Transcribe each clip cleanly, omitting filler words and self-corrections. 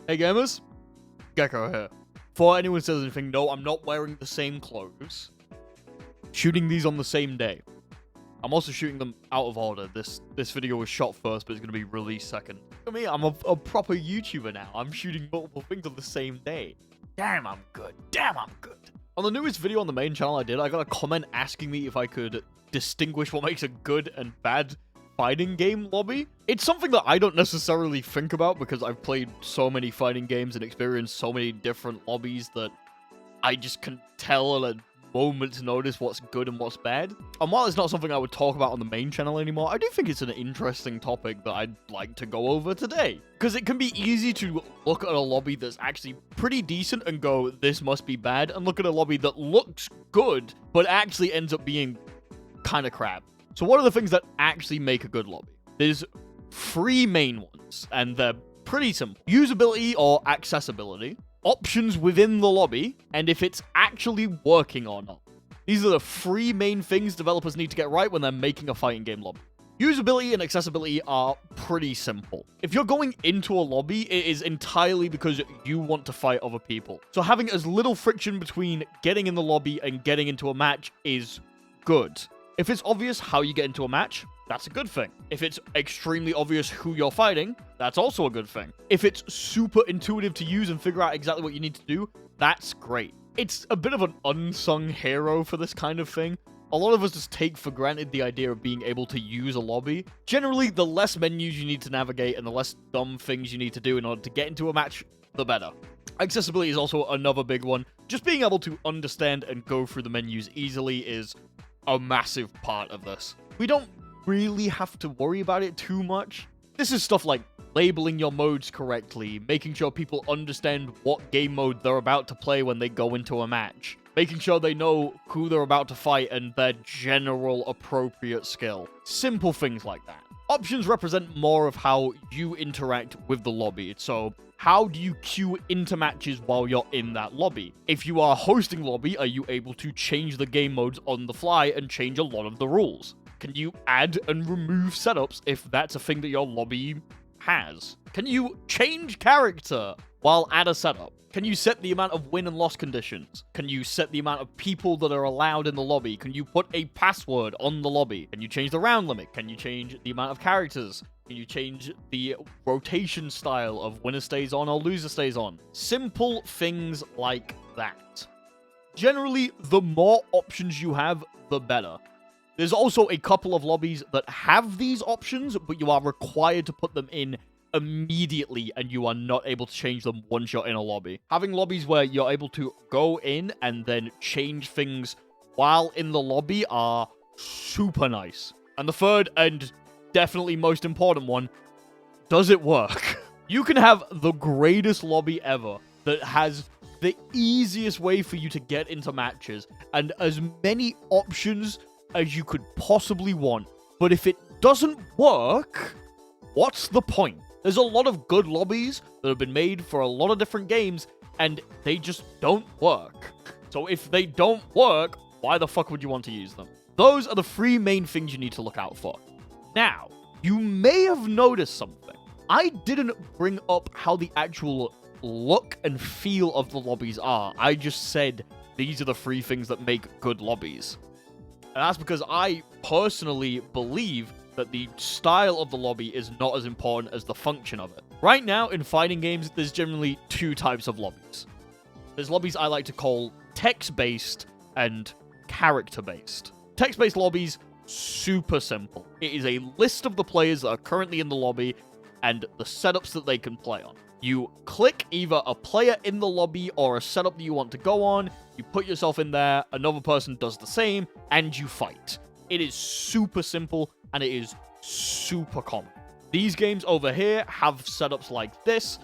Hey gamers, Gecko here. Before anyone says anything, no, I'm not wearing the same clothes. Shooting these on the same day. I'm also shooting them out of order. This video was shot first, but it's going to be released second. Look at me, I'm a proper YouTuber now. I'm shooting multiple things on the same day. Damn, I'm good. Damn, I'm good. On the newest video on the main channel I got a comment asking me if I could distinguish what makes a good and bad fighting game lobby. It's something that I don't necessarily think about because I've played so many fighting games and experienced so many different lobbies that I just can tell at a moment's notice what's good and what's bad. And while it's not something I would talk about on the main channel anymore, I do think it's an interesting topic that I'd like to go over today. Because it can be easy to look at a lobby that's actually pretty decent and go, this must be bad, and look at a lobby that looks good, but actually ends up being kind of crap. So what are the things that actually make a good lobby? There's three main ones, and they're pretty simple. Usability or accessibility, options within the lobby, and if it's actually working or not. These are the three main things developers need to get right when they're making a fighting game lobby. Usability and accessibility are pretty simple. If you're going into a lobby, it is entirely because you want to fight other people. So having as little friction between getting in the lobby and getting into a match is good. If it's obvious how you get into a match, that's a good thing. If it's extremely obvious who you're fighting, that's also a good thing. If it's super intuitive to use and figure out exactly what you need to do, that's great. It's a bit of an unsung hero for this kind of thing. A lot of us just take for granted the idea of being able to use a lobby. Generally, the less menus you need to navigate and the less dumb things you need to do in order to get into a match, the better. Accessibility is also another big one. Just being able to understand and go through the menus easily is a massive part of this. We don't really have to worry about it too much. This is stuff like labeling your modes correctly, making sure people understand what game mode they're about to play when they go into a match, making sure they know who they're about to fight and their general appropriate skill. Simple things like that. Options represent more of how you interact with the lobby, so how do you queue into matches while you're in that lobby? If you are hosting lobby, are you able to change the game modes on the fly and change a lot of the rules? Can you add and remove setups if that's a thing that your lobby has? Can you change character while at a setup? Can you set the amount of win and loss conditions? Can you set the amount of people that are allowed in the lobby? Can you put a password on the lobby? Can you change the round limit? Can you change the amount of characters? Can you change the rotation style of winner stays on or loser stays on? Simple things like that. Generally, the more options you have, the better. There's also a couple of lobbies that have these options, but you are required to put them in immediately and you are not able to change them once you're in a lobby. Having lobbies where you're able to go in and then change things while in the lobby are super nice. And the third and definitely most important one, does it work? You can have the greatest lobby ever that has the easiest way for you to get into matches and as many options as you could possibly want. But if it doesn't work, what's the point? There's a lot of good lobbies that have been made for a lot of different games, and they just don't work. So if they don't work, why the fuck would you want to use them? Those are the three main things you need to look out for. Now, you may have noticed something. I didn't bring up how the actual look and feel of the lobbies are. I just said these are the three things that make good lobbies. And that's because I personally believe that the style of the lobby is not as important as the function of it. Right now, in fighting games, there's generally two types of lobbies. There's lobbies I like to call text-based and character-based. Text-based lobbies, super simple. It is a list of the players that are currently in the lobby and the setups that they can play on. You click either a player in the lobby or a setup that you want to go on, you put yourself in there, another person does the same, and you fight. It is super simple, and it is super common. These games over here have setups like this,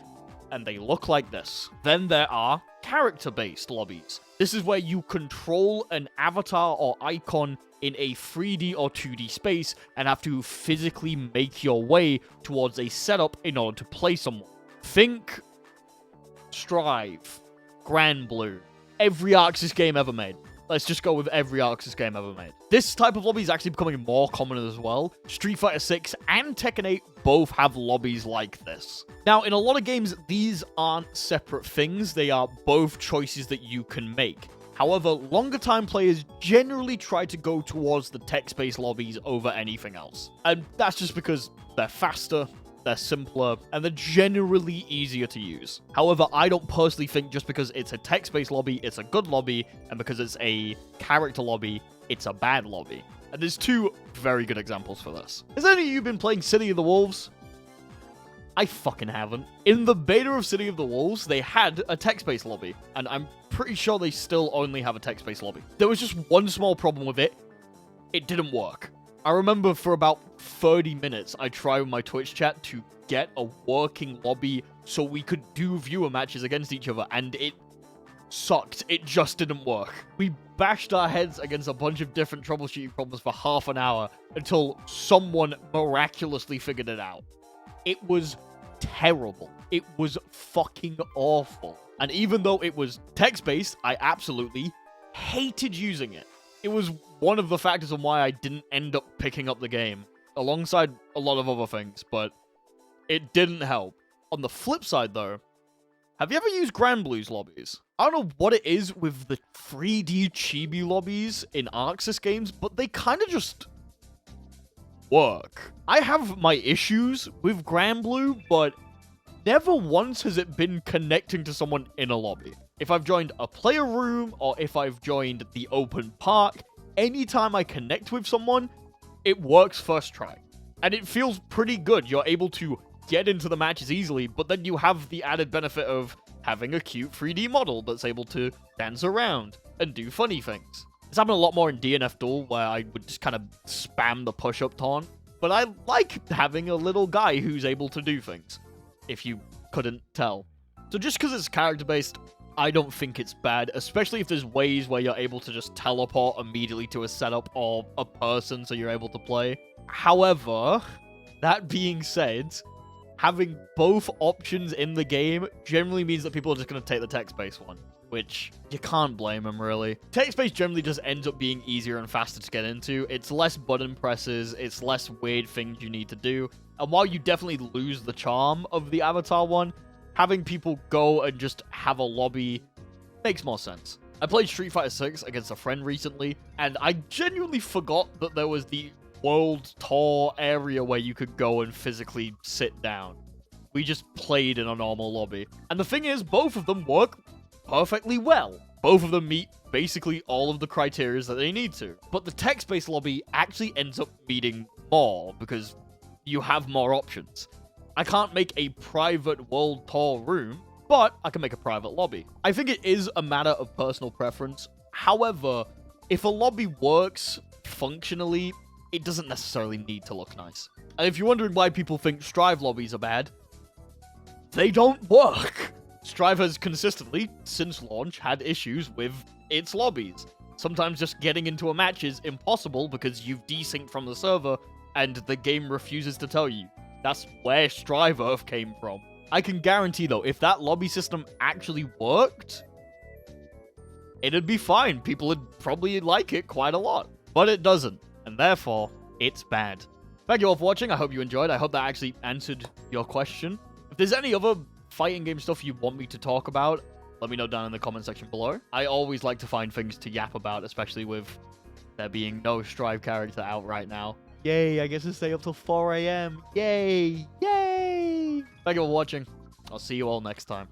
and they look like this. Then there are character-based lobbies. This is where you control an avatar or icon in a 3D or 2D space and have to physically make your way towards a setup in order to play someone. Think Strive, Granblue, every Arxis game ever made. Let's just go with every ArcSys game ever made. This type of lobby is actually becoming more common as well. Street Fighter 6 and Tekken 8 both have lobbies like this. Now, in a lot of games, these aren't separate things. They are both choices that you can make. However, longer time players generally try to go towards the text-based lobbies over anything else. And that's just because they're faster, they're simpler, and they're generally easier to use. However, I don't personally think just because it's a text-based lobby, it's a good lobby, and because it's a character lobby, it's a bad lobby. And there's two very good examples for this. Has any of you been playing City of the Wolves? I fucking haven't. In the beta of City of the Wolves, they had a text-based lobby, and I'm pretty sure they still only have a text-based lobby. There was just one small problem with it. It didn't work. I remember for about 30 minutes, I tried with my Twitch chat to get a working lobby so we could do viewer matches against each other, and it sucked. It just didn't work. We bashed our heads against a bunch of different troubleshooting problems for half an hour until someone miraculously figured it out. It was terrible. It was fucking awful. And even though it was text-based, I absolutely hated using it. It was one of the factors on why I didn't end up picking up the game, alongside a lot of other things, but it didn't help. On the flip side, though, have you ever used Granblue's lobbies? I don't know what it is with the 3D chibi lobbies in ArcSys games, but they kind of just work. I have my issues with Granblue, but never once has it been connecting to someone in a lobby. If I've joined a player room, or if I've joined the open park, anytime I connect with someone, it works first try. And it feels pretty good. You're able to get into the matches easily, but then you have the added benefit of having a cute 3D model that's able to dance around and do funny things. It's happened a lot more in DNF Duel, where I would just kind of spam the push-up taunt. But I like having a little guy who's able to do things, if you couldn't tell. So just because it's character-based, I don't think it's bad, especially if there's ways where you're able to just teleport immediately to a setup or a person so you're able to play. However, that being said, having both options in the game generally means that people are just going to take the text-based one, which you can't blame them, really. Text-based generally just ends up being easier and faster to get into. It's less button presses, it's less weird things you need to do, and while you definitely lose the charm of the Avatar one, having people go and just have a lobby makes more sense. I played Street Fighter 6 against a friend recently, and I genuinely forgot that there was the world tour area where you could go and physically sit down. We just played in a normal lobby. And the thing is, both of them work perfectly well. Both of them meet basically all of the criteria that they need to. But the text-based lobby actually ends up meeting more because you have more options. I can't make a private world tour room, but I can make a private lobby. I think it is a matter of personal preference. However, if a lobby works functionally, it doesn't necessarily need to look nice. And if you're wondering why people think Strive lobbies are bad, they don't work. Strive has consistently, since launch, had issues with its lobbies. Sometimes just getting into a match is impossible because you've desynced from the server and the game refuses to tell you. That's where Strive Earth came from. I can guarantee, though, if that lobby system actually worked, it'd be fine. People would probably like it quite a lot. But it doesn't, and therefore, it's bad. Thank you all for watching. I hope you enjoyed. I hope that actually answered your question. If there's any other fighting game stuff you want me to talk about, let me know down in the comment section below. I always like to find things to yap about, especially with there being no Strive character out right now. Yay, I get to stay up till 4 AM. Yay! Yay! Thank you for watching. I'll see you all next time.